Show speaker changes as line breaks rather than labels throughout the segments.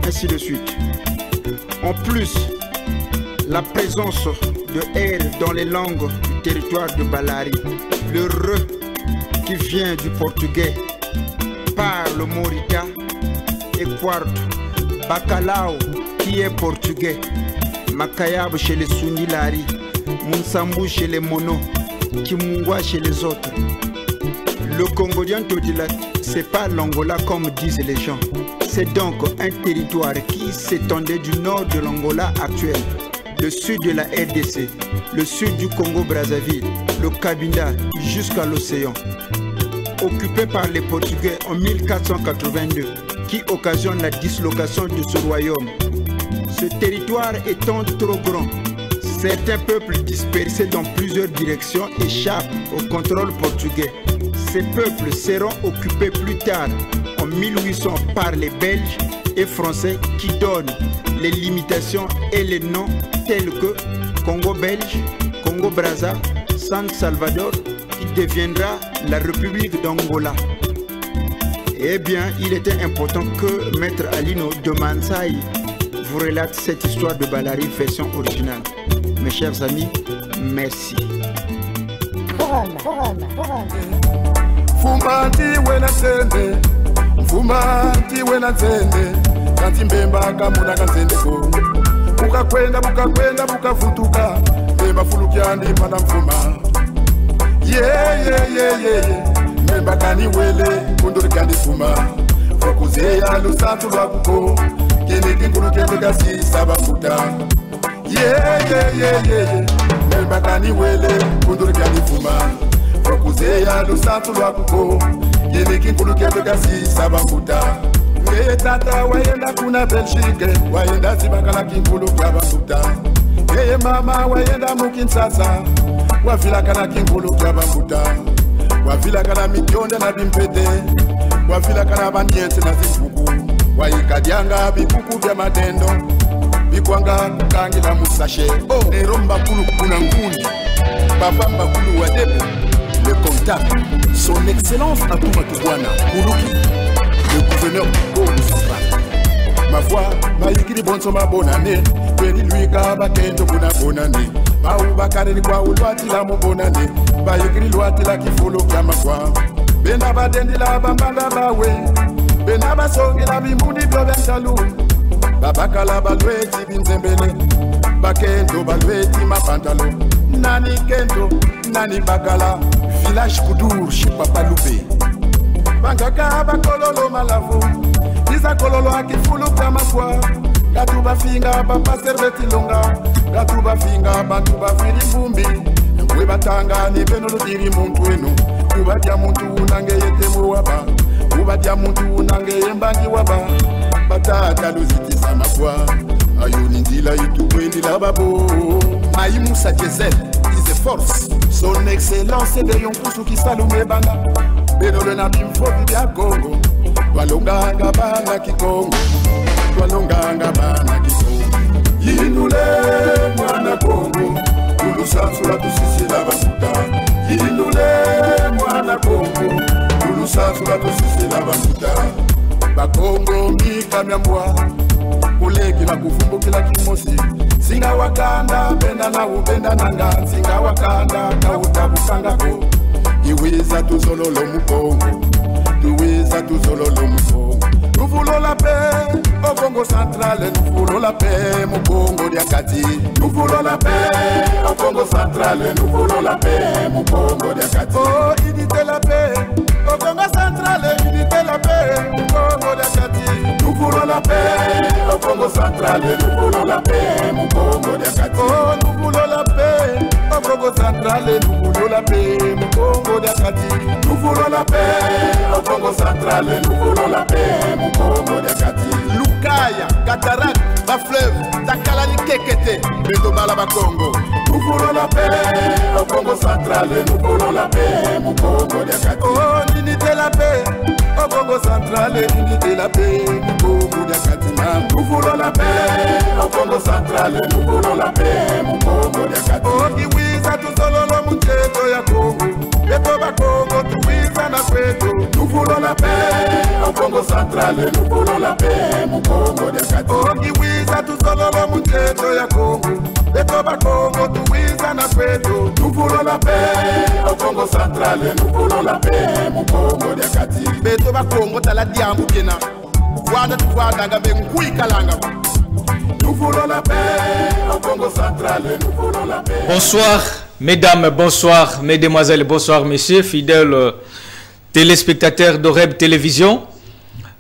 ainsi de suite. En plus, la présence de R dans les langues du territoire de Balari, le re qui vient du portugais par le morita et quarto, bacalao qui est portugais, makayab chez les Sunilari, Munsambu chez les Mono, Kimungwa chez les autres. Le Congolien Todila, c'est pas l'Angola comme disent les gens. C'est donc un territoire qui s'étendait du nord de l'Angola actuel, le sud de la RDC, le sud du Congo-Brazzaville, le Cabinda jusqu'à l'océan. Occupé par les Portugais en 1482, qui occasionne la dislocation de ce royaume. Ce territoire étant trop grand, certains peuples dispersés dans plusieurs directions échappent au contrôle portugais. Ces peuples seront occupés plus tard, en 1800, par les Belges et Français qui donnent les limitations et les noms tels que Congo belge, Congo Brazza, San Salvador, qui deviendra la République d'Angola. Eh bien, il était important que Maître Alino de Mansaï vous relate cette histoire de Balari version originale. Mes chers amis, merci.
Fumanti wena tsende, fumanti wena tsende, kanti mbemba kamuna kanzende ko. Bukakwenda bukakwenda bukafutuka, mbemba fulukyandi pana mfuma. Yeah. Mbemba kani wele, kunduri kandi fuma. Fokuzeya lusantu lwakuko, kene kikulu kete kasi sabafuta. Yeah. Mbemba kani wele, kunduri kandi fuma. Fokuzeya lusantu lwakuko, kene kikulu kete kasi sabafuta. Ngeye tata wayenda kuna Belgique, wayenda zibakala kinkulu kabafuta. Ngeye mama wayenda mukinsasa, wafila kana kinkulu kabafuta. Wafila kana mikyonde na bimpete, wafila kana banyete na zifuku. Wayikadianga bipuku bya madendo, bikwanga kangila musashe. Neromba kulu kuna ngundi, babamba kulu wadebu. Le contact, son excellence Atouma Toubouana, Kourouki, le gouverneur Congo Central. Ma foi, ma yikiri bonso ma bonne année. Beni lui kaba kendo kuna bonne année. Ma uba kare ni kwa ulwati la mo bonne année. Ba yikiri luati la kifolo kama kwa. Bena ba dendi la bambanga bawe. Bena ba songi la bimbuni blo bentalou. Babakala balweti binzembele. Bakendo balweti ma pantalo. Nani kendo, nani bakala. Village Koudour chez Papa Loubé. Bangaka bakololo malavu. Isa kololo akifulu kama kwa. Gatuba finga papa serveti longa. Gatuba finga bantuba fili mbumbi. Nkwe batanga ni beno lutiri muntu enu. Kubadia muntu unange yete muwaba. Kubadia muntu unange yembangi waba. Batata luziti sama kwa. Ayuni ndila yutukwendi la babo. Maïmoussa Diesel is a force. Son excellence de Yonkusu qui salume banga. Beno le nabim fobi ya Congo. Walonganga bana kikongo. Walonganga bana kikongo. Yinule mwana Congo. Ulusansula tusisi la bafuta. Yinule mwana Congo. Ulusansula tusisi la bafuta. Bakongo mika myambwa. Kuleki la kufumbu kila kimosi. Singa wakanda benda na ubenda nanga. Singa wakanda na utabukangako. Iwiza tuzololo mukongo. Iwiza tuzololo mukongo. Nous voulons la paix au Congo central. Nous voulons la paix au Congo d'Akati. Nous voulons la paix au Congo central. Nous voulons la paix au Congo d'Akati. Oh, unité la paix au Congo central. Unité la paix au Congo d'Akati. Nous voulons la paix au Congo central. Nous voulons la paix au Congo d'Akati. Oh, nous voulons la paix au Congo central. Nous voulons la paix au Congo d'Akati. Nous voulons la paix au Congo central. Nous voulons la paix au Congo d'Akati. Lukaya, Katarak, Bafleuve, Takalani Kekete, Betobala Congo. Nous voulons la paix au Congo central. Nous voulons la paix au Congo d'Akati. Oh, l'unité la paix au Congo central. L'unité la paix au Congo d'Akati. Nous voulons la paix au Congo central. Nous voulons la paix au Congo d'Akati. Oh, Kiwiza tuzololo mucheto ya Congo. Betoba Congo tuwiza na kwetu. Nous voulons la paix au Congo central. Nous voulons la paix au Congo d'Akati. tuzololo muteto ya Congo beto ba Congo tuwiza na kwetu nous voulons la paix au Congo central nous voulons la paix mu Congo dia kati beto ba Congo tala diambu kena wanda tuwanda ngabe nkuikalanga nous voulons la paix au Congo central nous voulons la paix.
Bonsoir mesdames, bonsoir mesdemoiselles, bonsoir messieurs, fidèles téléspectateurs d'Oreb Télévision.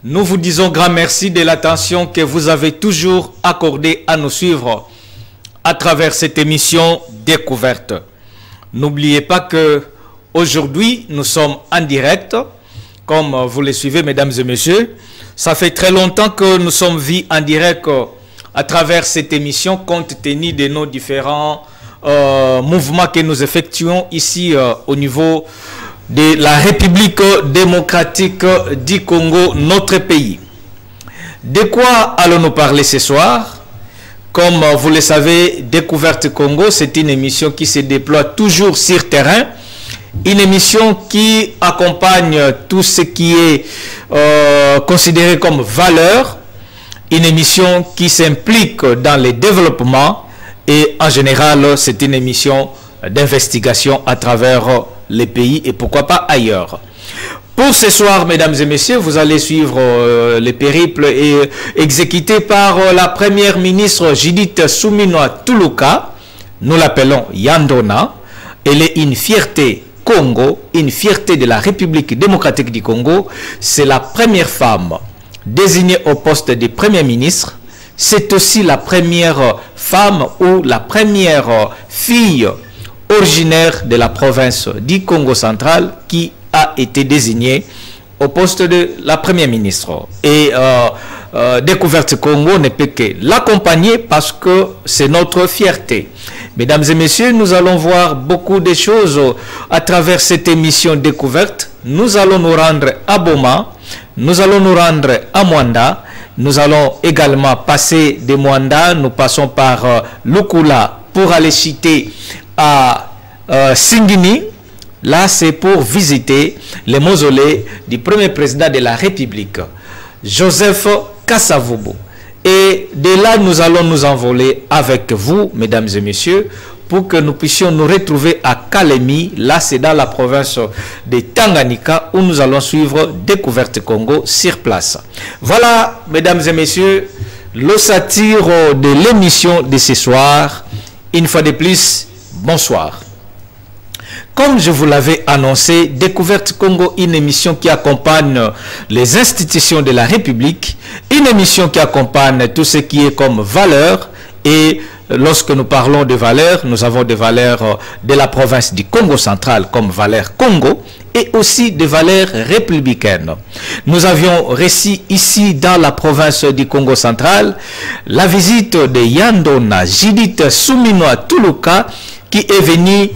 Nous vous disons grand merci de l'attention que vous avez toujours accordée à nous suivre à travers cette émission Découverte. N'oubliez pas que aujourd'hui nous sommes en direct, comme vous le suivez mesdames et messieurs. Ça fait très longtemps que nous sommes vus en direct à travers cette émission compte tenu de nos différents mouvements que nous effectuons ici au niveau de la République démocratique du Congo, notre pays. De quoi allons-nous parler ce soir? Comme vous le savez, Découverte Congo, c'est une émission qui se déploie toujours sur terrain. Une émission qui accompagne tout ce qui est considéré comme valeur. Une émission qui s'implique dans le développement. Et en général, c'est une émission d'investigation à travers les pays et pourquoi pas ailleurs. Pour ce soir, mesdames et messieurs, vous allez suivre le périple exécuté par la première ministre Judith Suminwa Tuluka. Nous l'appelons Yandona. Elle est une fierté Congo, une fierté de la République démocratique du Congo. C'est la première femme désignée au poste de premier ministre. C'est aussi la première femme ou la première fille originaire de la province du Congo central qui a été désignée au poste de la première ministre. Et Découverte Congo ne peut que l'accompagner parce que c'est notre fierté. Mesdames et messieurs, nous allons voir beaucoup de choses à travers cette émission Découverte. Nous allons nous rendre à Boma, nous allons nous rendre à Mwanda. Nous allons également passer de Mwanda, nous passons par Lukula pour aller citer à Singini. Là, c'est pour visiter le mausolée du premier président de la République, Joseph Kasavubu. Et de là, nous allons nous envoler avec vous, mesdames et messieurs, pour que nous puissions nous retrouver à Kalemi. Là, c'est dans la province de Tanganyika où nous allons suivre Découverte Congo sur place. Voilà, mesdames et messieurs, l'ossature de l'émission de ce soir. Une fois de plus, bonsoir. Comme je vous l'avais annoncé, Découverte Congo, une émission qui accompagne les institutions de la République, une émission qui accompagne tout ce qui est comme valeur. Et lorsque nous parlons de valeurs, nous avons des valeurs de la province du Congo central comme valeur Congo et aussi des valeurs républicaines. Nous avions reçu ici dans la province du Congo central la visite de Yandona Judith Suminwa Tuluka qui est venue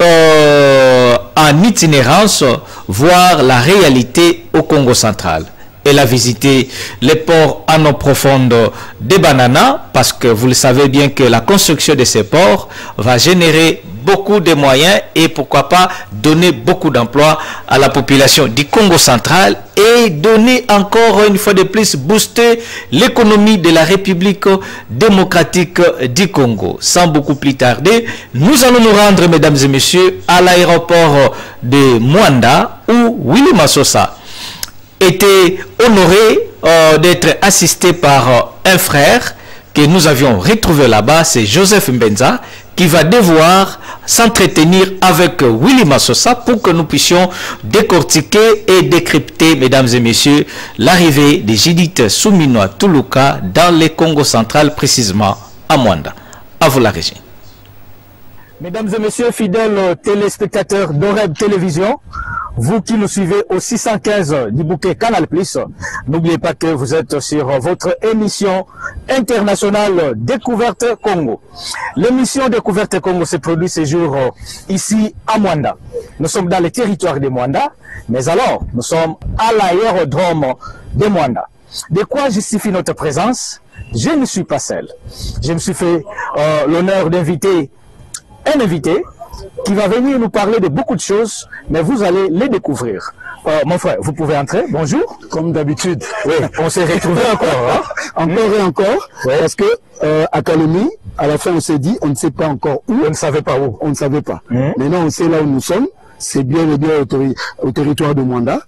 en itinérance voir la réalité au Congo central. Elle a visité les ports en eau profonde de Banana parce que vous le savez bien que la construction de ces ports va générer beaucoup de moyens et pourquoi pas donner beaucoup d'emplois à la population du Congo central et donner encore une fois de plus booster l'économie de la République démocratique du Congo. Sans beaucoup plus tarder, nous allons nous rendre, mesdames et messieurs, à l'aéroport de Mwanda où Willy Massosa était honoré d'être assisté par un frère que nous avions retrouvé là-bas, c'est Joseph Mbenza, qui va devoir s'entretenir avec Willy Massosa pour que nous puissions décortiquer et décrypter, mesdames et messieurs, l'arrivée de Judith Suminwa Tuluka dans le Congo central, précisément à Mwanda. À vous la régie.
Mesdames et messieurs, fidèles téléspectateurs d'Oreb Télévision, vous qui nous suivez au 615 du bouquet Canal+, n'oubliez pas que vous êtes sur votre émission internationale Découverte Congo. L'émission Découverte Congo se produit ce jour ici à Mwanda. Nous sommes dans le territoire de Mwanda, mais alors nous sommes à l'aérodrome de Mwanda. De quoi justifie notre présence? Je ne suis pas seul. Je me suis fait l'honneur d'inviter un invité qui va venir nous parler de beaucoup de choses, mais vous allez les découvrir. Mon frère, vous pouvez entrer. Bonjour.
Comme d'habitude.
Oui, on s'est retrouvé encore. Hein?
Encore et encore.
Oui.
Parce que Accalmie, à la fin on s'est dit, on ne sait pas encore où.
On ne savait pas où.
On ne savait pas. Maintenant on sait là où nous sommes, c'est bien et bien au territoire de Mwanda,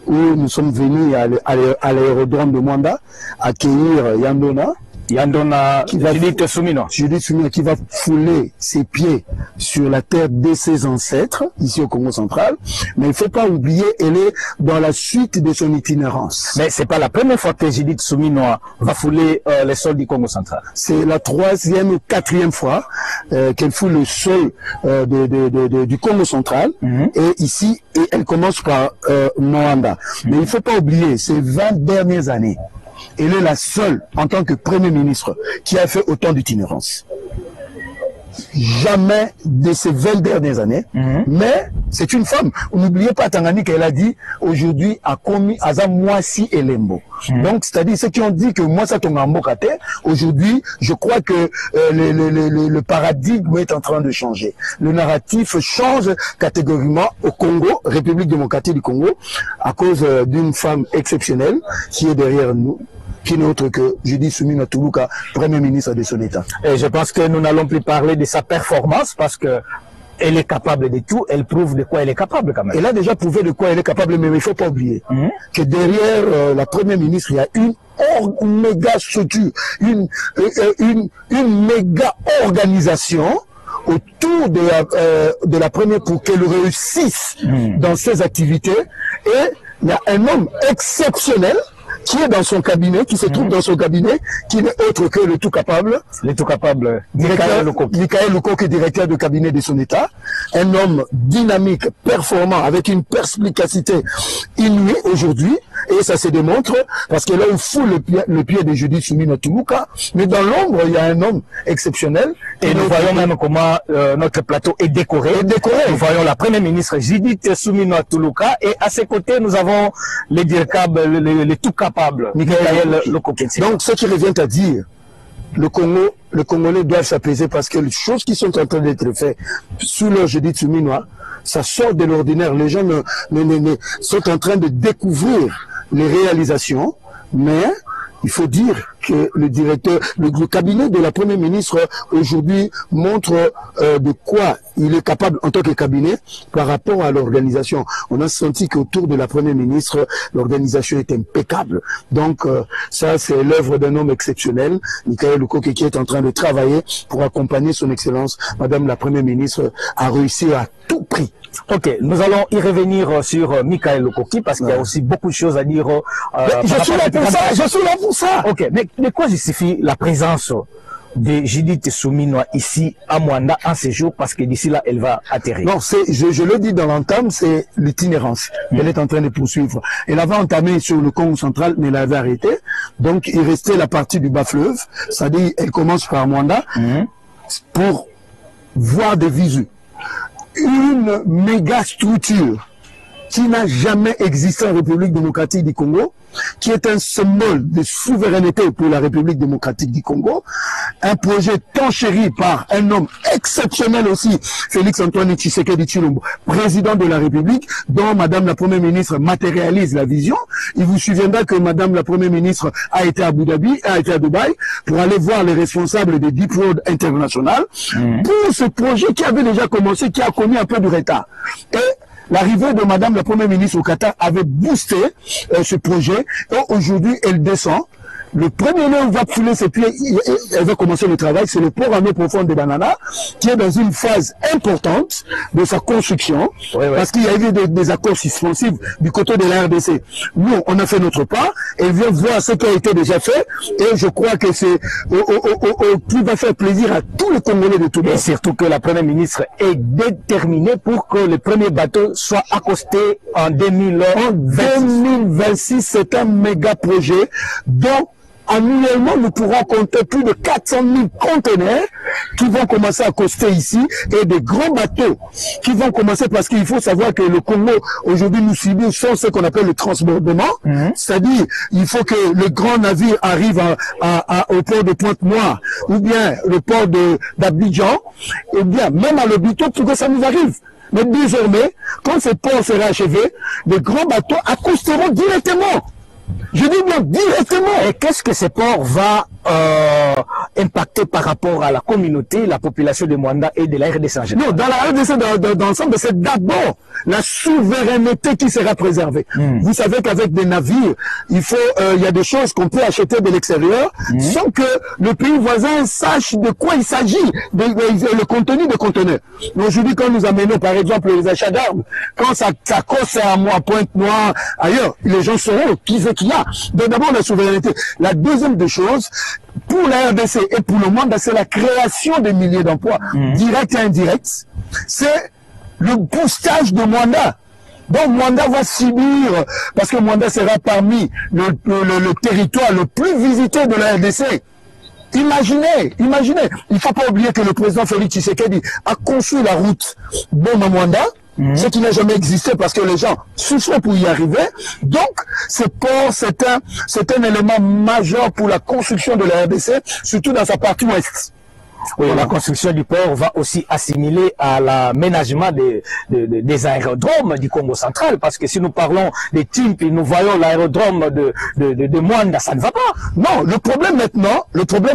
où nous sommes venus à l'aérodrome de Mwanda, accueillir Yandona,
Judith Souminois.
Judith Souminois qui va fouler ses pieds sur la terre de ses ancêtres, ici au Congo central. Mais il ne faut pas oublier, elle est dans la suite de son itinérance.
Mais c'est pas la première fois que Judith Souminois va fouler les sols du Congo central.
C'est la 3e ou 4e fois qu'elle foule le sol du Congo central. Et ici, elle commence par Mwanda. Mais il ne faut pas oublier, ces 20 dernières années, elle est la seule, en tant que Premier ministre, qui a fait autant d'itinérance. Jamais de ces 20 dernières années, mais c'est une femme. N'oubliez pas Tangani qu'elle a dit, aujourd'hui, a commis Azam Mwasi et Lembo. Donc, c'est-à-dire ceux qui ont dit que moi, ça tombe en Mokate, aujourd'hui, je crois que le paradigme est en train de changer. Le narratif change catégoriquement au Congo, République démocratique du Congo, à cause d'une femme exceptionnelle qui est derrière nous, qui n'est autre que Judith Souminois Toulouka, Premier ministre de son État.
Et je pense que nous n'allons plus parler de sa performance parce que elle est capable de tout, elle prouve de quoi elle est capable quand même.
Elle a déjà prouvé de quoi elle est capable, mais il ne faut pas oublier que derrière la Première ministre, il y a une méga structure, une méga organisation autour de la Première pour qu'elle réussisse dans ses activités. Et il y a un homme exceptionnel qui est dans son cabinet, qui se trouve dans son cabinet, qui n'est autre que le tout capable.
Le tout capable,
Michael Louko, qui est directeur de cabinet de son État. Un homme dynamique, performant, avec une perspicacité inouïe aujourd'hui. Et ça se démontre parce que là, on fout le pied de Judith Souminois Toulouka. Mais dans l'ombre, il y a un homme exceptionnel.
Et nous voyons même comment notre plateau est décoré. Nous voyons la Première ministre Judith Souminois Toulouka. Et à ses côtés, nous avons les tout capables, Michael Louko.
Donc, ce qui revient à dire, le Congolais doivent s'apaiser parce que les choses qui sont en train d'être faites sous leur Judith Souminois, ça sort de l'ordinaire. Les gens sont en train de découvrir les réalisations, mais il faut dire que le cabinet de la Première ministre aujourd'hui montre de quoi il est capable en tant que cabinet par rapport à l'organisation. On a senti qu'autour de la Première ministre, l'organisation est impeccable. Donc ça, c'est l'œuvre d'un homme exceptionnel, Michael Louko, qui est en train de travailler pour accompagner son Excellence, Madame la Première ministre, à réussir à tout prix.
Ok, nous allons y revenir sur Michael Loukoki parce qu'il y a aussi beaucoup de choses à dire.
Je suis là pour ça.
Ok, mais de quoi justifie la présence de Judith Souminois ici à Mwanda en séjour parce que d'ici là, elle va atterrir?
Non, je le dis dans l'entame, c'est l'itinérance. Elle est en train de poursuivre. Elle avait entamé sur le Congo central, mais elle avait arrêté. Donc, il restait la partie du bas-fleuve. C'est-à-dire, elle commence par Mwanda pour voir des visus. Une méga structure qui n'a jamais existé en République démocratique du Congo, qui est un symbole de souveraineté pour la République démocratique du Congo, un projet tant chéri par un homme exceptionnel aussi, Félix-Antoine Tshisekedi Tshilombo, président de la République, dont Madame la Première ministre matérialise la vision. Il vous souviendra que Madame la Première ministre a été à Abu Dhabi, a été à Dubaï, pour aller voir les responsables de Deep Road International, pour ce projet qui avait déjà commencé, qui a connu un peu de retard. Et l'arrivée de Madame la Première ministre au Qatar avait boosté ce projet et aujourd'hui elle descend. Le premier lieu où va fouler ses pieds, elle va commencer le travail, c'est le port en eau profonde de Banana, qui est dans une phase importante de sa construction, parce qu'il y a eu des accords suspensifs du côté de la RDC. Nous, on a fait notre part, elle vient voir ce qui a été déjà fait, et je crois que c'est qui va faire plaisir à tous les Congolais de tout le monde.
Et surtout que la Première ministre est déterminée pour que le premier bateau soit accosté en
2026. C'est un méga projet dont annuellement, nous pourrons compter plus de 400 000 conteneurs qui vont commencer à accoster ici et des grands bateaux qui vont commencer parce qu'il faut savoir que le Congo, aujourd'hui, nous subissons ce qu'on appelle le transbordement. C'est-à-dire, il faut que le grand navire arrive au port de Pointe-Noire ou bien le port d'Abidjan, et bien, même à l'Obito pour que ça nous arrive. Mais désormais, quand ce port sera achevé, les grands bateaux accosteront directement. Je dis bien directement.
Et qu'est-ce que ce port va impacté par rapport à la communauté, la population de Mwanda et de la RDC en général?
Non, dans la RDC, dans l'ensemble, c'est d'abord la souveraineté qui sera préservée. Vous savez qu'avec des navires, il y a des choses qu'on peut acheter de l'extérieur sans que le pays voisin sache de quoi il s'agit, le contenu des conteneurs. Aujourd'hui, quand nous amenons, par exemple, les achats d'armes, quand ça cosse à Pointe-Noire, ailleurs, les gens sauront qui c'est qu'il y a. Donc d'abord, la souveraineté. La deuxième des choses, pour la RDC et pour le monde, c'est la création de milliers d'emplois, directs et indirects. C'est le boostage de Mwanda. Donc Mwanda va subir, parce que Mwanda sera parmi le territoire le plus visité de la RDC. Imaginez, il ne faut pas oublier que le président Félix Tshisekedi a conçu la route Boma-Mwanda, ce qui n'a jamais existé parce que les gens souffrent pour y arriver. Donc, ce port, c'est un élément majeur pour la construction de la RDC, surtout dans sa partie ouest.
Oui, la construction du port va aussi assimiler à l'aménagement des aérodromes du Congo central, parce que si nous parlons des Timpi, nous voyons l'aérodrome de Mwanda, ça ne va pas.
Non, le problème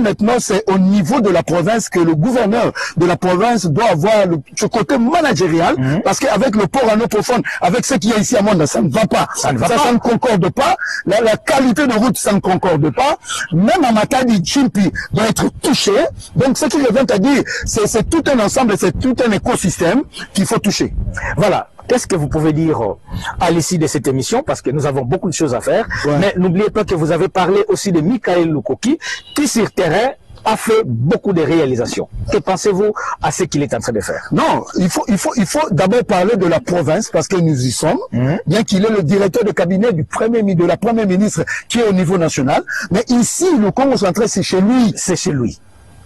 maintenant, c'est au niveau de la province que le gouverneur de la province doit avoir ce côté managérial, parce qu'avec le port en eau profonde, avec ce qu'il y a ici à Mwanda, ça ne va pas. Ça ne concorde pas. La qualité de route, ça ne concorde pas. Même à Matadi, Timpi doit être touché. Donc, ce qui revient à dire, c'est tout un ensemble, c'est tout un écosystème qu'il faut toucher.
Voilà. Qu'est-ce que vous pouvez dire à l'issue de cette émission, parce que nous avons beaucoup de choses à faire, mais n'oubliez pas que vous avez parlé aussi de Michael Lukoki, qui sur terrain a fait beaucoup de réalisations. Que pensez-vous à ce qu'il est en train de faire?
Non, il faut d'abord parler de la province, parce que nous y sommes, bien qu'il est le directeur de cabinet de la première ministre qui est au niveau national, mais ici, le Congo central, c'est chez lui.
C'est chez lui.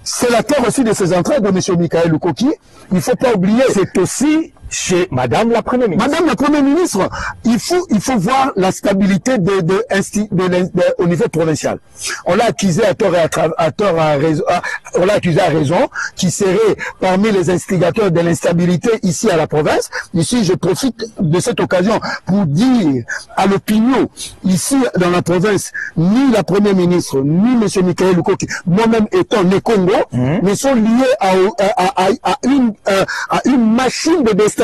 C'est la terre aussi de ses entrées de M. Michael Lukoki. Il ne faut pas oublier.
C'est aussi chez Madame la Première ministre.
Madame la Première ministre, il faut voir la stabilité au niveau provincial. On l'a accusé à tort et à raison, on l'a accusé à raison, qui serait parmi les instigateurs de l'instabilité ici à la province. Ici, je profite de cette occasion pour dire à l'opinion, ici dans la province, ni la Première ministre, ni M. Michael Lukoki, moi-même étant né Congo, mais sont liés à une machine de déstabilisation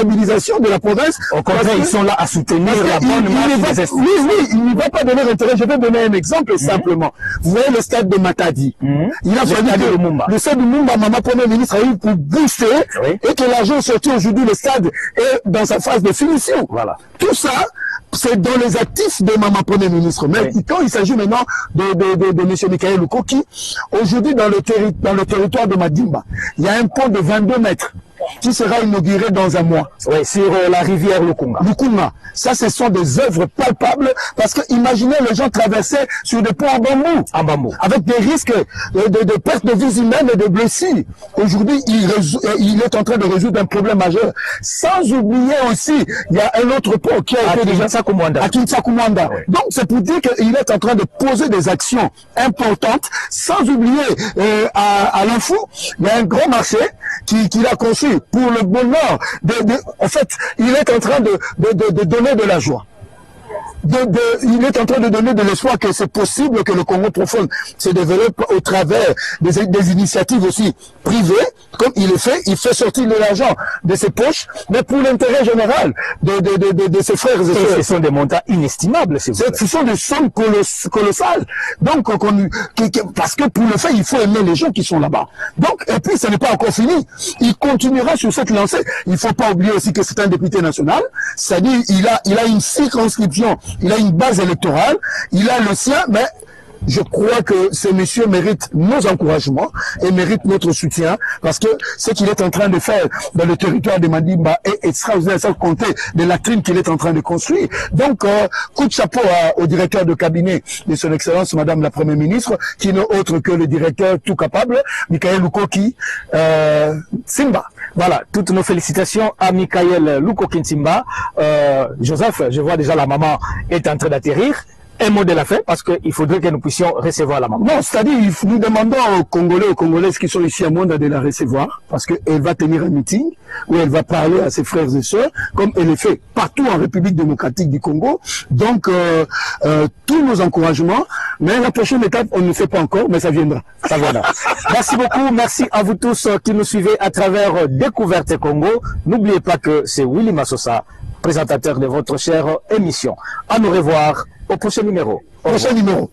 de la province.
Au contraire, ils sont là à soutenir la bonne marche des esprits.
Oui, il ne va pas donner intérêt. Je vais donner un exemple simplement. Vous voyez le stade de Matadi. Il a fallu que le stade de Mumba, Maman Premier ministre, a eu pour booster et que l'argent sorti aujourd'hui, le stade est dans sa phase de finition. Voilà. Tout ça, c'est dans les actifs de Maman Premier ministre. Mais quand il s'agit maintenant de M. Michael Lukoki, aujourd'hui dans le territoire de Madimba, il y a un pont de 22 mètres qui sera inauguré dans un mois.
Oui, sur la rivière Lukunga.
Lukunga. Ça, ce sont des œuvres palpables, parce que imaginez les gens traverser sur des ponts en bambou. Avec des risques de perte de vies humaines et de blessures. Aujourd'hui, il est en train de résoudre un problème majeur. Sans oublier aussi, il y a un autre pont qui a été déjà à Kinsakumanda. Oui. Donc, c'est pour dire qu'il est en train de poser des actions importantes, sans oublier à l'Info, il y a un grand marché qu'il a conçu pour le bonheur. En fait, il est en train de donner de la joie. Il est en train de donner de l'espoir que c'est possible que le Congo profond se développe au travers des initiatives aussi privées, comme il le fait. Il fait sortir de l'argent de ses poches, mais pour l'intérêt général de ses frères et sœurs.
Ce sont des montants inestimables,
ce sont des sommes colossales. Donc, parce que pour le faire, il faut aimer les gens qui sont là-bas. Donc, et puis, ce n'est pas encore fini. Il continuera sur cette lancée. Il ne faut pas oublier aussi que c'est un député national. C'est-à-dire, il a une circonscription. Il a une base électorale, il a le sien, mais je crois que ce monsieur mérite nos encouragements et mérite notre soutien, parce que ce qu'il est en train de faire dans le territoire de Madimba est extraordinaire, sans compter des latrines qu'il est en train de construire. Donc, coup de chapeau au directeur de cabinet de son Excellence, Madame la Première ministre, qui n'est autre que le directeur tout capable, Michael Lukoki Simba.
Voilà, toutes nos félicitations à Michael Lukoki Simba. Joseph, je vois déjà la maman est en train d'atterrir. un mot de la fin, parce qu'il faudrait que nous puissions recevoir la maman.
Non, c'est-à-dire, nous demandons aux Congolais, aux Congolaises qui sont ici à Mwanda de la recevoir, parce qu'elle va tenir un meeting où elle va parler à ses frères et sœurs, comme elle le fait partout en République démocratique du Congo. Donc, tous nos encouragements, mais la prochaine étape, on ne sait pas encore, mais ça viendra.
Ça viendra. Merci beaucoup, merci à vous tous qui nous suivez à travers Découverte Congo. N'oubliez pas que c'est Willy Massosa, présentateur de votre chère émission. À nous revoir au prochain numéro. Au prochain numéro.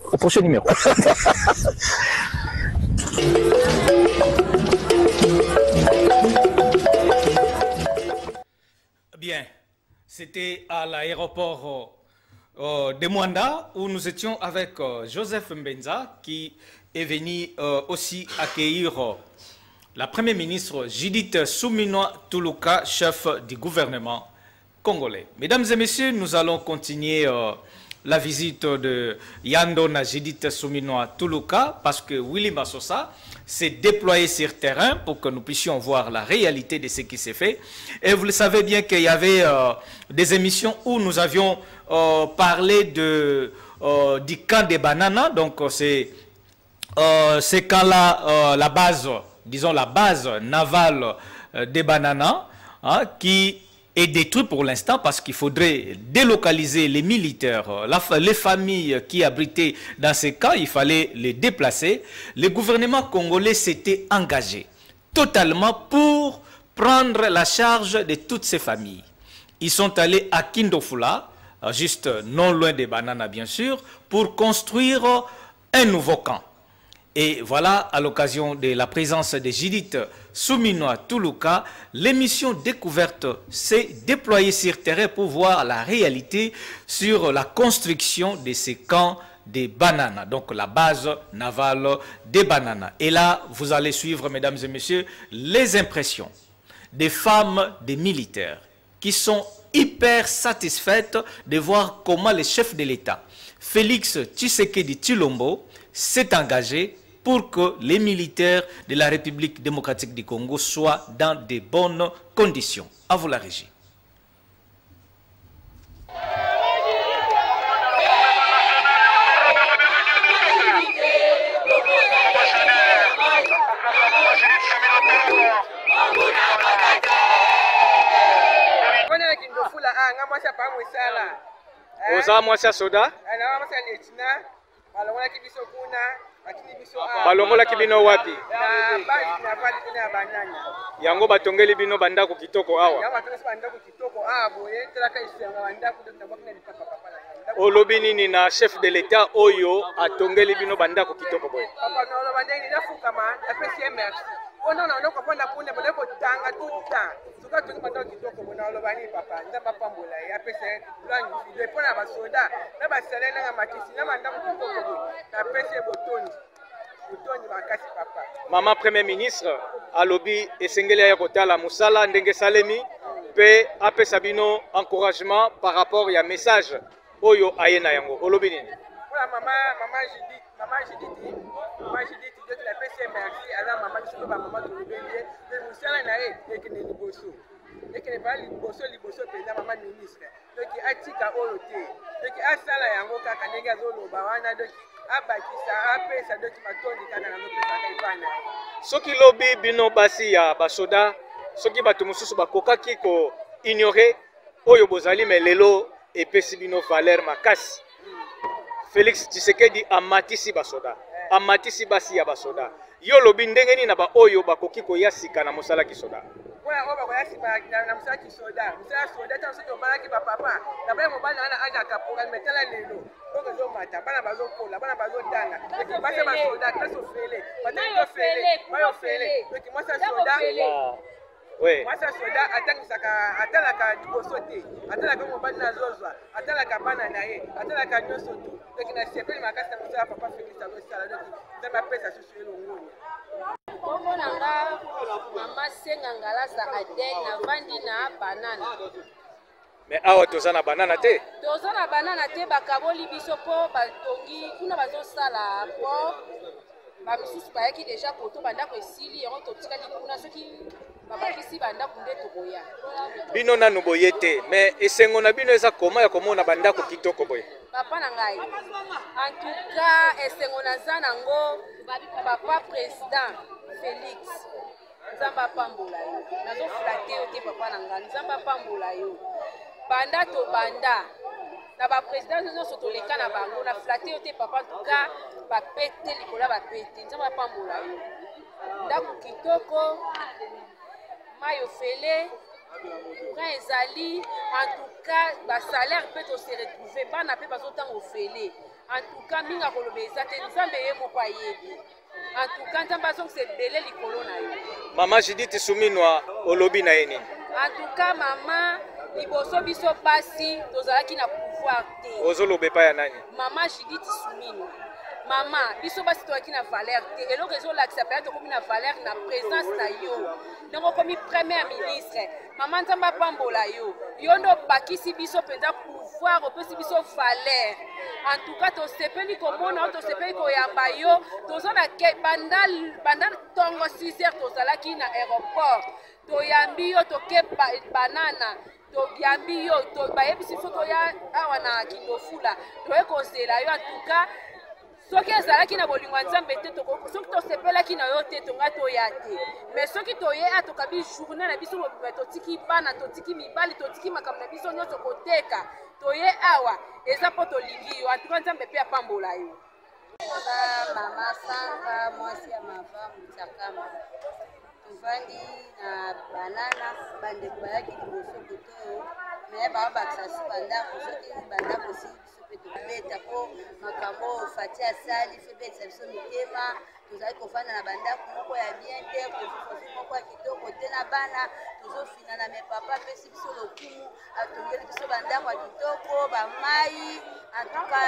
Bien, c'était à l'aéroport de Mwanda où nous étions avec Joseph Mbenza qui est venu aussi accueillir la Première ministre Judith Suminwa Tuluka, chef du gouvernement congolais. Mesdames et messieurs, nous allons continuer la visite de Yandona Judith Suminwa Tuluka parce que Willy Massosa s'est déployé sur terrain pour que nous puissions voir la réalité de ce qui s'est fait. Et vous le savez bien qu'il y avait des émissions où nous avions parlé du camp des bananas. Donc c'est camps-là, la base, disons la base navale des bananas, hein, qui est détruit pour l'instant parce qu'il faudrait délocaliser les militaires, les familles qui abritaient dans ces camps, il fallait les déplacer. Le gouvernement congolais s'était engagé totalement pour prendre la charge de toutes ces familles. Ils sont allés à Kindofula, juste non loin des bananas bien sûr, pour construire un nouveau camp. Et voilà, à l'occasion de la présence de Judith Suminwa Tuluka, l'émission Découverte s'est déployée sur terrain pour voir la réalité sur la construction de ces camps des bananas, donc la base navale des bananas. Et là, vous allez suivre, mesdames et messieurs, les impressions des femmes, des militaires, qui sont hyper satisfaites de voir comment le chef de l'État, Félix Tshisekedi Tshilombo, s'est engagé pour que les militaires de la République démocratique du Congo soient dans de bonnes conditions. À vous la régie. Soda? Balongola kibino wapi? Yango batongeli bino bandako kitoko awa. Olobi nini na chef de l'État oyo atongeli bino bandako kitoko boye? Maman Premier ministre alobi esengeli ya kotala musala ndenge salemi pe apesa bino encouragement par rapport ya message oyo ayena yango olobi nini? Maman Judith de la PC merci ala maman biso ba maman to libelier de musala na e ke ne liboso et que ne pas liboso président maman ministre donc atika oyo te donc asala yango kaka ndenge azoloba wana donc abakisa apesa donc matondi kaka na lopesa kaipana soki lobi bino basi ya basoda soki bato mosusu bakokaki ko ignorer oyo bozali melelo epesi bino valeur makasi. Félix Tshisekedi amatisi basoda, amatisi basi ya basoda. Yo lobi ndenge ni na ba oyo bakoki koya sika na mosala kisoda. Oya oba koya sika na mosala kisoda. Mosala soda ta soki obala ki papa. Na ba mobala na aja kapoka metala lelo. Boko zo mata bana bazo kola, bana bazo danga. Eki basa basoda kaso fele. Batako fele, bayo fele. Eki mosala soda. Oui. Moi ça soda atangisaka atalaka liboso te atalaka mobali na zozwa atalaka bana na ye atalaka nyoso tu donc na sepeli makasi na mosala papa Félix alosala donc nzambe apesa susu elongoni kombo nanga mama Senga Ngalasa Adèle navandi na banana. Mais awa tozana banana te? Tozana banana te bakaboli biso po batongi kuna bazosala po bamisusu bayaki deja poto bandako esili yango totikali kuna soki babakisi bandako nde tokoya bino nanu boye te mais esengo na bino eza koma ya komona bandako kitoko boye?
papa na ngai en tout cas esengo naza nango papa président Félix nzambe apambola yo nazoflate yo te papa na ngai nzambe apambola yo banda to banda na baprésident nyonso toleka na bango na flate yo te papa en tout cas bapete likolo bapete nzambe apambola yo ndako kitoko mai ofele quand ezali en tout cas basalaire mpe tose retrouve bana mpe bazotanga ofele en tout cas mingi akoloba eza te nzambe ye moko ayebi en tout cas nzambe azongisa ebele likolo na yo
mama Judith Suminwa olobi na ye nini
en tout cas mama liboso biso pasi tozalaki na pouvoir te
ozoloba epai ya nani
mama Judith Suminwa mama biso basi tozalaki na valeur te eloko ezolakisa mpe tokomi na valeur na présence na yo ndenge okomi premier ministre mama nzambe apambola yo yo nde obakisi biso mpenza pouvoir opesi biso valeur en tout cas tosepeli komona o tosepeli koyamba yo toza na banda ntongo 6 heures tozalaki na aéroport toyambi yo toke banana toyambi yo bayebisi biso toya awa na kindofula toye kozela yo en tout cas soki ezalaki na bolingo ya nzambe te soki tosepelaki na yo te tonga toya te mais soki toye tokabi journée na biso mobima totiki bana totiki mibali totiki makambo na biso nyonso koteka toye awa eza mpo tolingi yo antuka nzambe mpe apambola yo
mama Sanga mwasi ya mava mutakama tovandi na banana bandeko bayaki liboso koto me babakisa su bandako soki bandako si tobeta po makambo fati asali fe betisa biso mitema tozali kofanda na bandako moko ya bien te kozukozu moko ya kitoko te na bana tozofinana me papa apesi biso lokumu atongeli biso bandako ya kitoko bamai antuka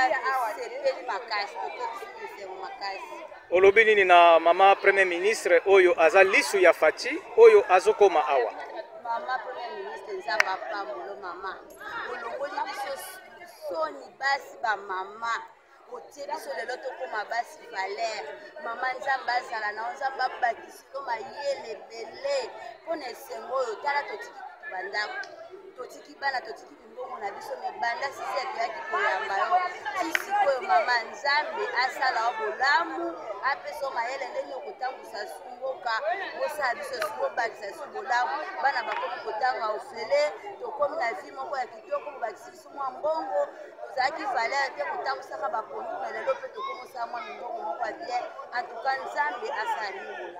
esepeli makasi topesi esengo makasi
olobi nini na mama premier ministre oyo aza lisu ya fati oyo azokoma awa
mama premier ministre nzambe apambola mama olongoli biso soni basi bamama otie biso lelo tokoma basi valeur mama nzambe azala na nzambe abakisi to mayele ebele mpona esengo oyo tala totiki bandako totiki bana totiki bimbongo na biso me banda sisi toyaki koyamba yo ti sikoyo mama nzambe asala yo bolamu apesa yo mayele ndenge okotambwisa su mboka osala biso su obakisa su bolamu bana bakomi kotanga ofele tokomi na vi moko ya kitoko bobakisi biso mwa mbongo tozalaki valeur te kotambwisaka bapondu me lelo mpe tokomosala mwa mimbongo moko ya bien antuka nzambe asala nini bolamu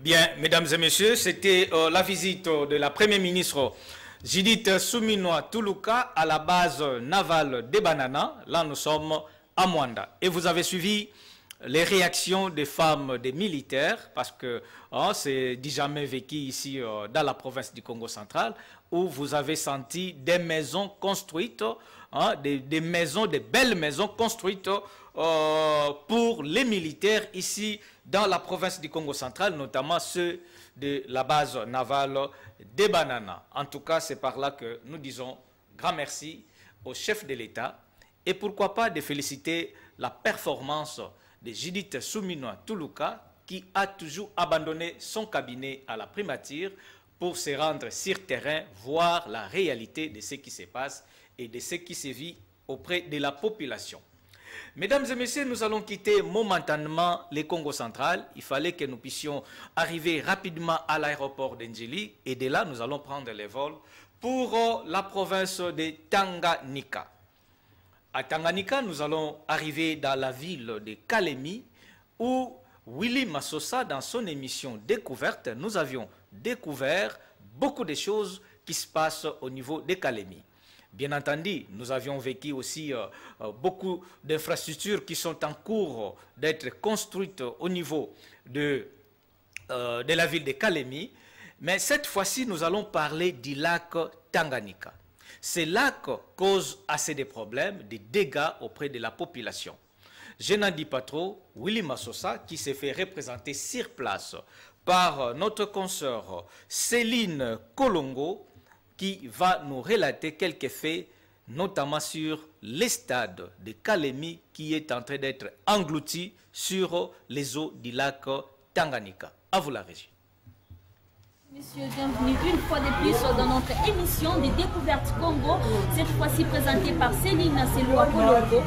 Bien, mesdames et messieurs, c'était la visite de la première ministre Judith Suminwa Tuluka à la base navale des Bananas. Là, nous sommes à Mwanda. Et vous avez suivi les réactions des femmes, des militaires, parce que c'est jamais vécu ici dans la province du Congo central, où vous avez senti des maisons construites, des maisons, des belles maisons construites pour les militaires ici dans la province du Congo central, notamment ceux de la base navale des Bananas. En tout cas, c'est par là que nous disons grand merci au chef de l'État et pourquoi pas de féliciter la performance de Judith Suminwa Tuluka qui a toujours abandonné son cabinet à la primature pour se rendre sur terrain, voir la réalité de ce qui se passe et de ce qui se vit auprès de la population. Mesdames et messieurs, nous allons quitter momentanément le Congo central. Il fallait que nous puissions arriver rapidement à l'aéroport d'Ndjili et de là, nous allons prendre les vols pour la province de Tanganyika. À Tanganyika, nous allons arriver dans la ville de Kalemi où Willy Massosa, dans son émission Découverte, nous avions découvert beaucoup de choses qui se passent au niveau de Kalemi. Bien entendu, nous avions vécu aussi beaucoup d'infrastructures qui sont en cours d'être construites au niveau de la ville de Kalemi. Mais cette fois-ci, nous allons parler du lac Tanganyika. Ces lacs causent assez de problèmes, des dégâts auprès de la population. Je n'en dis pas trop, Willy Massosa, qui s'est fait représenter sur place par notre consoeur Céline Kolongo, qui va nous relater quelques faits, notamment sur les stades de Kalemi qui est en train d'être englouti sur les eaux du lac Tanganyika. À vous la régie.
Messieurs, bienvenue une fois de plus dans notre émission des Découvertes Congo, cette fois-ci présentée par Céline Kolongo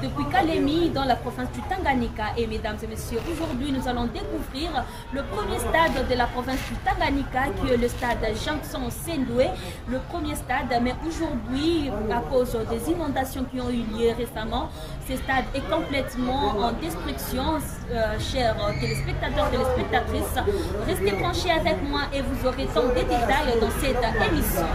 depuis Kalemi dans la province du Tanganyika. Et mesdames et messieurs, aujourd'hui nous allons découvrir le premier stade de la province du Tanganyika qui est le stade Jackson Sendoué, le premier stade, mais aujourd'hui à cause des inondations qui ont eu lieu récemment, ce stade est complètement en destruction. Chers téléspectateurs, téléspectatrices, restez branchés avec moi et vous aurez tant de détails dans cette émission.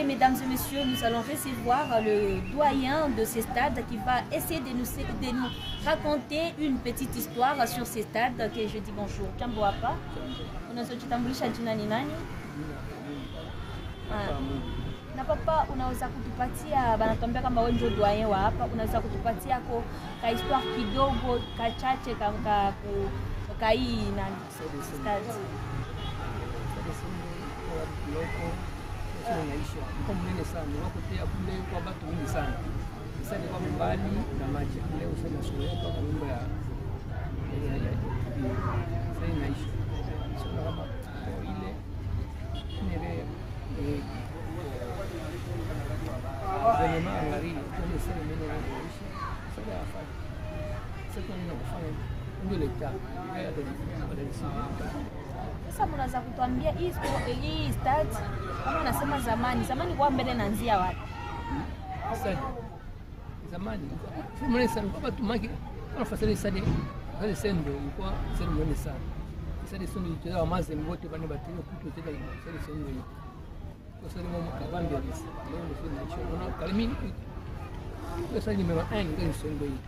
Mesdames et messieurs, nous allons recevoir le doyen de ce stade qui va essayer de nous raconter une petite histoire sur ce stade que je dis bonjour. Jambo hapa. Unazojitambulisha jina ni nani? Na papa, unaweza kutupatia, banatuambia kama wewe ndio doyen wa hapa, unaweza kutupatia ka histoire kidogo kachache ka hii na stade.
Naisha kwa mnene sana wako pia kule kwa watu wengi sana. Sasa ni kwa mbali na maji leo sana shule kwa nyumba ya sasa naisha. Sio kama ile nere zema ngari kwa sasa mimi naisha. Sasa hapa. Sasa ndio kufanya ndio leta. Haya ndio
sasa mnaweza kutuambia hii stade kama unasema zamani kwa mbele naanzia wapi?
Sasa zamani mimi sana kwa tumaki kwa fasali sana hali sendo ilikuwa sendo mwenye sana. Sasa sendo ilitoa maze wote bana batio kitu tena sasa sendo hiyo. Kwa sababu mama kabambi alisi. Leo ndio nacho na Kalemi. Sasa nimewaanga ndio sendo hiyo.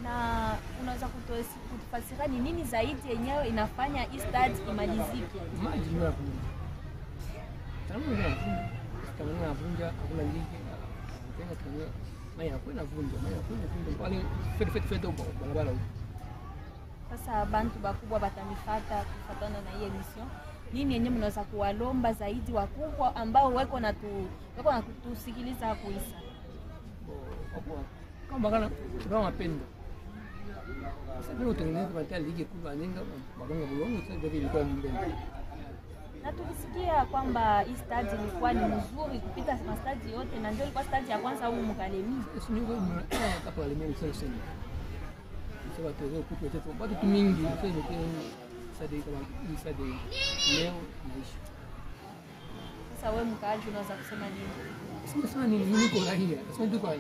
Na unaweza kutufasiria ni nini zaidi yenyewe inafanya hii stade imalizike?
Maji ndio hapo. Tangu navunja hakuna ligi. Tena tena maya hakuna vunja, wale fete huko barabara huko.
Sasa bantu bakubwa batanifuata kufuatana na hii emission. Nini yenyewe mnaweza kuwalomba zaidi wakubwa ambao wako na kutusikiliza kuisa?
Kama kana kwa mapendo. Sasa utengeneze kwa ligi kubwa nyingi magonga bulongo sasa ndio ilikuwa mbele.
Na tulisikia kwamba hii stadi ilikuwa ni nzuri kupita stadi yote na ndio ilikuwa stadi ya kwanza huko Kalemi.
Sio ndio hapo Kalemi sasa sasa. Sasa watu kutoka kwa watu mingi sasa ndio stadi kama hii stadi leo naishi.
Sasa wewe mkaaji unaweza kusema nini?
Sasa ni nini kwa raia? Sasa ndio kwa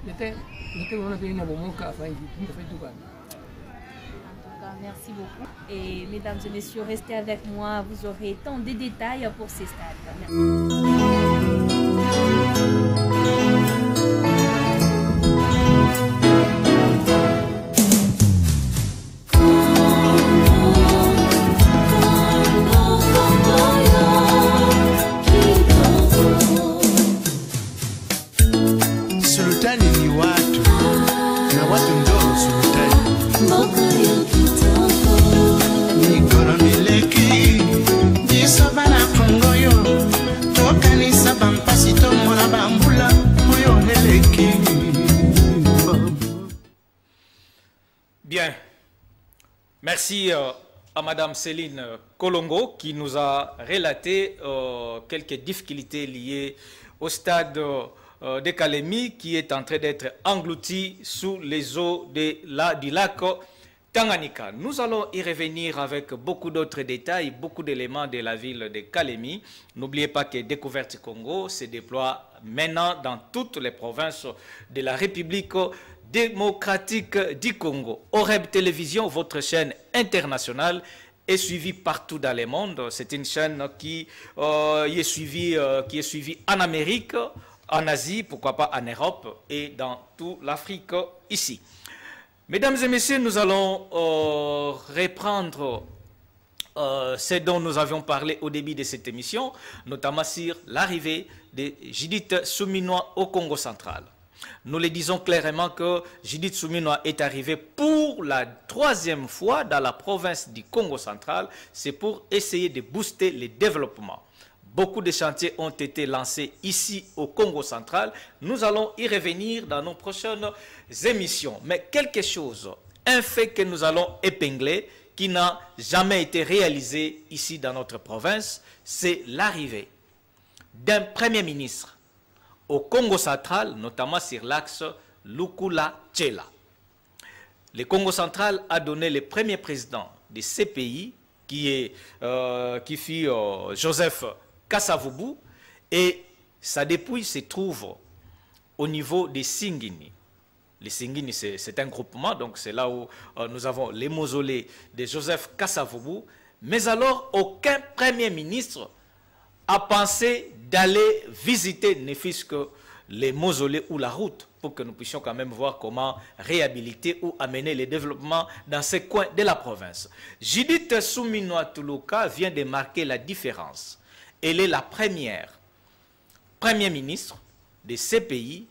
J'étais on a fait une bomoka enfin il fait tout quoi.
Merci beaucoup. Et mesdames et messieurs, restez avec moi, vous aurez tant de détails pour ces stades. Merci.
Bien. Merci à Madame Céline Kolongo qui nous a relaté quelques difficultés liées au stade de Kalemi qui est en train d'être englouti sous les eaux du lac Tanganyika. Nous allons y revenir avec beaucoup d'autres détails, beaucoup d'éléments de la ville de Kalemi. N'oubliez pas que Découverte Congo se déploie maintenant dans toutes les provinces de la République démocratique du Congo. OREB Télévision, votre chaîne internationale, est suivie partout dans le monde. C'est une chaîne qui est suivie en Amérique, en Asie, pourquoi pas en Europe et dans toute l'Afrique ici. Mesdames et messieurs, nous allons reprendre ce dont nous avions parlé au début de cette émission, notamment sur l'arrivée de Judith Suminwa au Congo central. Nous le disons clairement que Judith Suminwa est arrivée pour la 3e fois dans la province du Congo central. C'est pour essayer de booster le développement. Beaucoup de chantiers ont été lancés ici au Congo central. Nous allons y revenir dans nos prochaines émissions. Mais quelque chose, un fait que nous allons épingler, qui n'a jamais été réalisé ici dans notre province, c'est l'arrivée d'un Premier ministre au Congo central, notamment sur l'axe Lukula-Tchela. Le Congo central a donné le premier président de ce pays, qui fut Joseph Kasavubu, et sa dépouille se trouve au niveau des Singini. Les Singini, c'est un groupement, donc c'est là où nous avons les mausolées de Joseph Kasavubu. Mais alors, aucun Premier ministre a pensé d'aller visiter, ne fût-ce que les mausolées ou la route, pour que nous puissions quand même voir comment réhabiliter ou amener le développement dans ces coins de la province. Judith Suminwa Tuluka vient de marquer la différence. Elle est la première Premier ministre de ces pays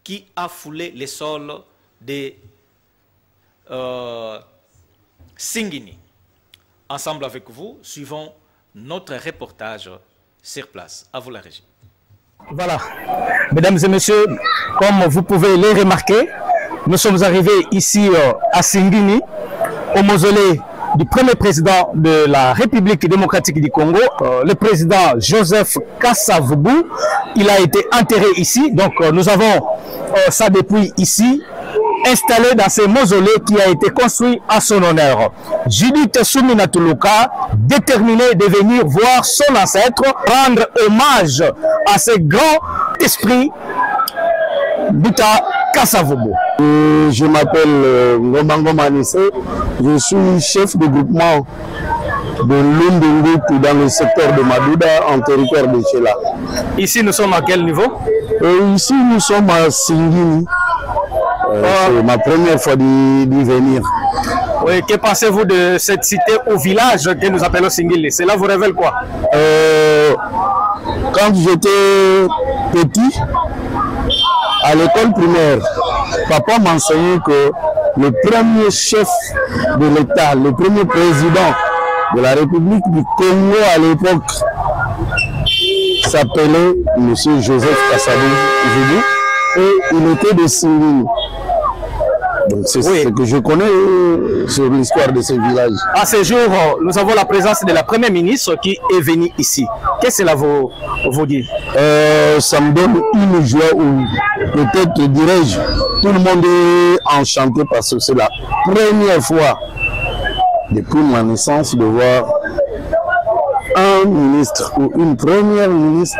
qui a foulé les sols des Singini. Ensemble avec vous, suivons notre reportage sur place. À vous la régie.
Voilà, mesdames et messieurs, comme vous pouvez le remarquer, nous sommes arrivés ici à Singini, au mausolée du premier président de la République démocratique du Congo, le président Joseph Kasavubu. Il a été enterré ici, donc nous avons sa dépouille ici, installée dans ce mausolée qui a été construit à son honneur. Judith Suminwa Tuluka, déterminée de venir voir son ancêtre, rendre hommage à ce grand esprit Buta Kasavubu.
Je m'appelle Ngobango Manisse, je suis chef de groupement de Lundungutu dans le secteur de Madouda en territoire de Tchela.
Ici nous sommes à quel niveau?
Ici nous sommes à Singini. C'est ma première fois d'y venir.
Oui, que pensez-vous de cette cité ou village que nous appelons Singili? Cela vous révèle quoi?
Quand j'étais petit, à l'école primaire, papa m'enseignait que le premier chef de l'État, le premier président de la République du Congo à l'époque s'appelait M. Joseph Kasavubu et il était de Singini. C'est ce que je connais sur l'histoire de ce village.
À ce jour, nous avons la présence de la première ministre qui est venue ici. Qu'est-ce que cela vous dit?
Ça me donne une joie, ou peut-être dirais-je, tout le monde est enchanté parce que c'est la première fois depuis ma naissance de voir un ministre ou une première ministre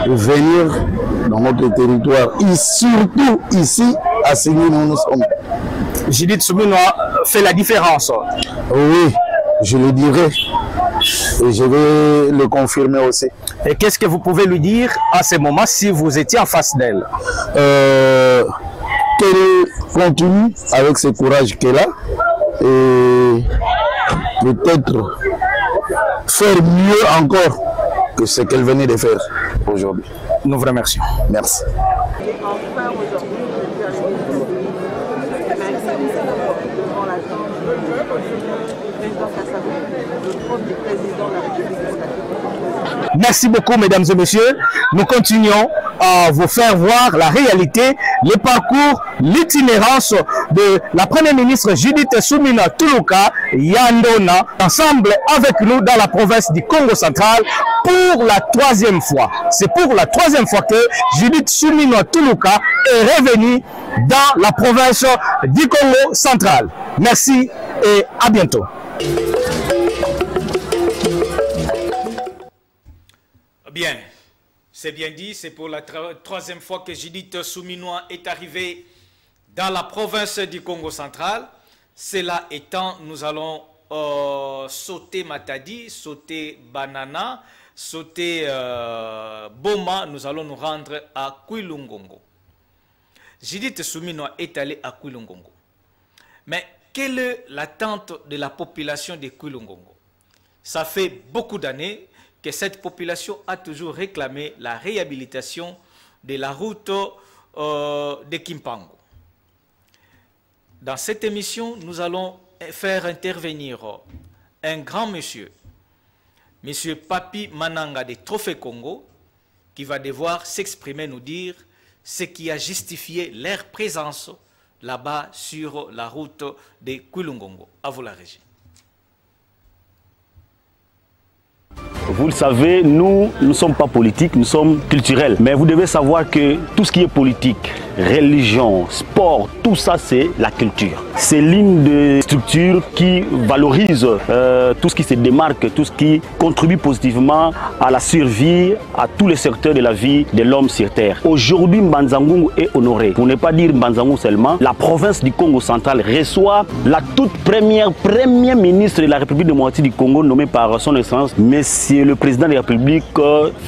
venir dans notre territoire, et surtout ici à Singini où nous sommes.
Judith Suminwa fait la différence.
Oui, je le dirai et je vais le confirmer aussi.
Et qu'est-ce que vous pouvez lui dire à ce moment si vous étiez en face d'elle?
Qu'elle continue avec ce courage qu'elle a et peut-être faire mieux encore que ce qu'elle venait de faire aujourd'hui.
Nous vous remercions.
Merci.
Merci beaucoup, mesdames et messieurs. Nous continuons à vous faire voir la réalité, les parcours, l'itinérance de la première ministre Judith Suminwa Tuluka Yandona, ensemble avec nous dans la province du Congo central pour la 3e fois. C'est pour la 3e fois que Judith Suminwa Tuluka est revenue dans la province du Congo central. Merci et à bientôt.
Bien, c'est bien dit, c'est pour la 3e fois que Judith Suminwa est arrivée dans la province du Congo central. Cela étant, nous allons sauter Matadi, sauter Banana, sauter Boma, nous allons nous rendre à Kouilungongo. Judith Souminoa est allée à Kouilungongo. Mais quelle est l'attente de la population de Kouilungongo? Ça fait beaucoup d'années que cette population a toujours réclamé la réhabilitation de la route de Kimpango. Dans cette émission, nous allons faire intervenir un grand monsieur, monsieur Papi Mananga de Trophée Congo, qui va devoir s'exprimer, nous dire ce qui a justifié leur présence là-bas sur la route de Kouilungongo. À vous la régie.
Vous le savez, nous ne sommes pas politiques, nous sommes culturels. Mais vous devez savoir que tout ce qui est politique, religion, sport, tout ça c'est la culture. C'est l'une des structures qui valorise tout ce qui se démarque, tout ce qui contribue positivement à la survie, à tous les secteurs de la vie de l'homme sur terre. Aujourd'hui, Mbanza-Ngungu est honoré. Pour ne pas dire Mbanza-Ngungu seulement, la province du Congo central reçoit la toute première ministre de la République démocratique du Congo, nommée par son excellence, Monsieur le président de la République,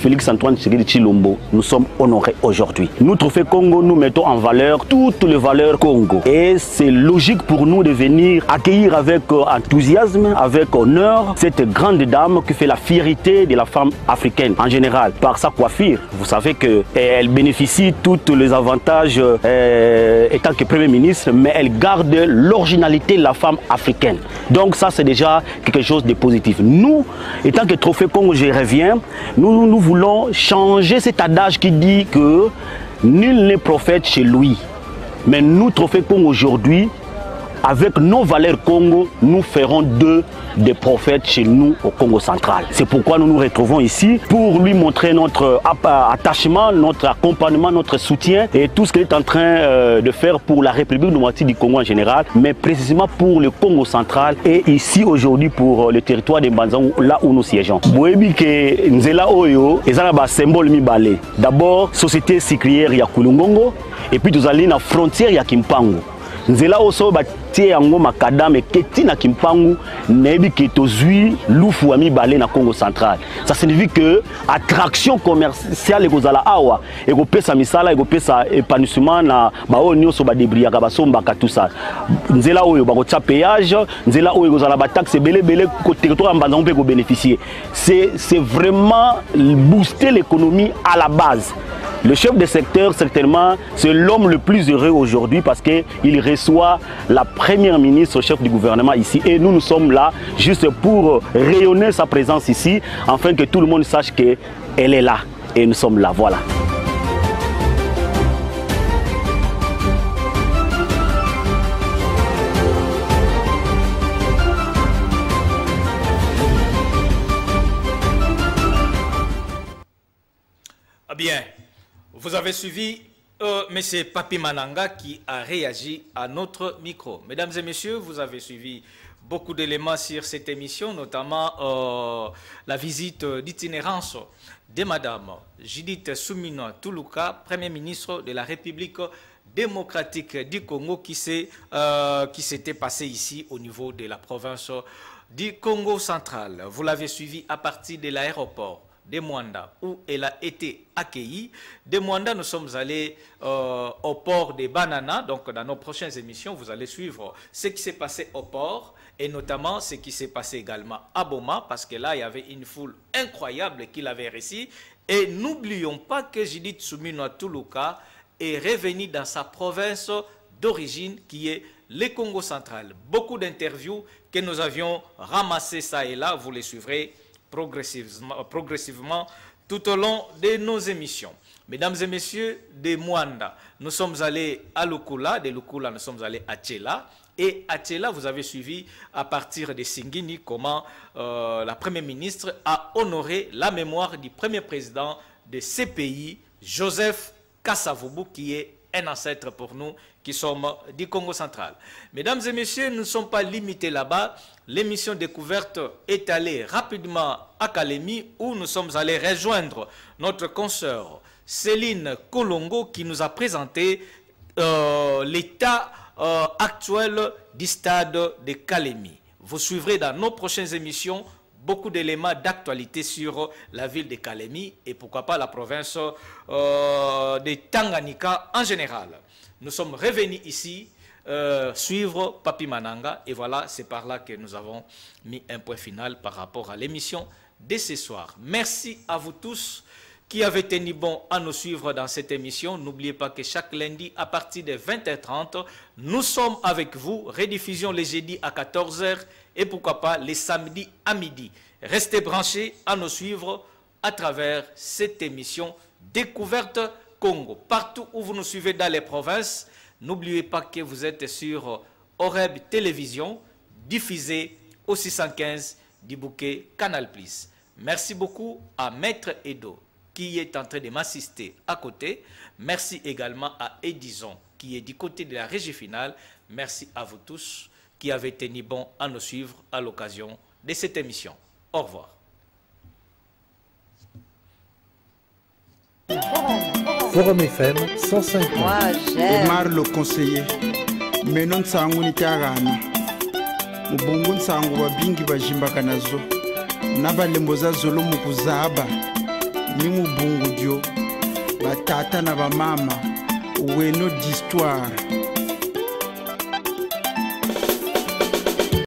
Félix-Antoine Tshisekedi Tshilombo. Nous sommes honorés aujourd'hui. Nous, Trophée Congo, nous mettons en valeur toutes les valeurs Congo. Et c'est logique pour nous de venir accueillir avec enthousiasme, avec honneur, cette grande dame qui fait la fierté de la femme africaine en général. Par sa coiffure, vous savez qu'elle bénéficie de tous les avantages étant que Premier ministre, mais elle garde l'originalité de la femme africaine. Donc ça, c'est déjà quelque chose de positif. Nous, étant que Trophée Congo, je reviens, nous voulons changer cet adage qui dit que nul n'est prophète chez lui. Mais nous, Trophée Congo, aujourd'hui, avec nos valeurs Congo, nous ferons d'eux des prophètes chez nous au Congo central. C'est pourquoi nous nous retrouvons ici pour lui montrer notre attachement, notre accompagnement, notre soutien et tout ce qu'il est en train de faire pour la République démocratique du Congo en général, mais précisément pour le Congo central et ici aujourd'hui pour le territoire de Mbanza-Ngungu, là où nous siégeons. Nzela Oyo, un symbole mibale. D'abord, société sucrière ya Kouilungongo et puis nous allons à la frontière ya Kimpango. Nzela oso batie yango makadam eketi na Kimpangu nebi ketozui lufu ami balé na Congo central. Ça signifie que attraction commerciale ekozala awa ekopesa misala ekopesa épanouissement na bao nyonso ba debriaka basombaka tout ça. Nzela oyo bakotia péage, nzela oyo ekozala ba taxe belé ko territoire Mbanza-Ngungu peut bénéficier. C'est vraiment booster l'économie à la base. Le chef de secteur, certainement, c'est l'homme le plus heureux aujourd'hui parce qu'il reçoit la première ministre, chef du gouvernement ici. Et nous sommes là juste pour rayonner sa présence ici, afin que tout le monde sache qu'elle est là. Et nous sommes là, voilà.
Bien. Vous avez suivi M. Papi Mananga qui a réagi à notre micro. Mesdames et messieurs, vous avez suivi beaucoup d'éléments sur cette émission, notamment la visite d'itinérance de Madame Judith Souminoa Tuluka, Premier ministre de la République démocratique du Congo, qui s'était passée ici au niveau de la province du Congo central. Vous l'avez suivi à partir de l'aéroport de Mwanda, où elle a été accueillie. De Mwanda, nous sommes allés au port de Banana. Donc, dans nos prochaines émissions, vous allez suivre ce qui s'est passé au port et notamment ce qui s'est passé également à Boma, parce que là, il y avait une foule incroyable qui l'avait réussi. Et n'oublions pas que Judith Souminoa Tuluka est revenue dans sa province d'origine, qui est le Congo central. Beaucoup d'interviews que nous avions ramassées ça et là, vous les suivrez progressivement tout au long de nos émissions. Mesdames et messieurs, de Mwanda, nous sommes allés à Lukula, de Lukula, nous sommes allés à Tchela, et à Tchela, vous avez suivi à partir de Singini comment la Première ministre a honoré la mémoire du premier président de ce pays, Joseph Kasavubu, qui est un ancêtre pour nous qui sommes du Congo central. Mesdames et messieurs, nous ne sommes pas limités là-bas. L'émission Découverte est allée rapidement à Kalemi, où nous sommes allés rejoindre notre consoeur Céline Kolongo, qui nous a présenté l'état actuel du stade de Kalemi. Vous suivrez dans nos prochaines émissions beaucoup d'éléments d'actualité sur la ville de Kalemi et pourquoi pas la province de Tanganyika en général. Nous sommes revenus ici suivre Papi Mananga et voilà, c'est par là que nous avons mis un point final par rapport à l'émission de ce soir. Merci à vous tous qui avez tenu bon à nous suivre dans cette émission. N'oubliez pas que chaque lundi à partir de 20h30, nous sommes avec vous. Rediffusion les jeudis à 14h et pourquoi pas les samedis à midi. Restez branchés à nous suivre à travers cette émission Découverte Congo. Partout où vous nous suivez dans les provinces, n'oubliez pas que vous êtes sur Oreb Télévision, diffusé au 615 du bouquet Canal+. Merci beaucoup à Maître Edo qui est en train de m'assister à côté. Merci également à Edison qui est du côté de la régie finale. Merci à vous tous qui avez tenu bon à nous suivre à l'occasion de cette émission. Au revoir.
Forum FM 105.
Omar le conseiller. Menon sangu ni tiagana. Mubungun sangu wa bingi bajimbaka nazo. Nabalemboza zolo mukuzaba. Ni mubungu dio. Batata na bamama. Weno d'histoire.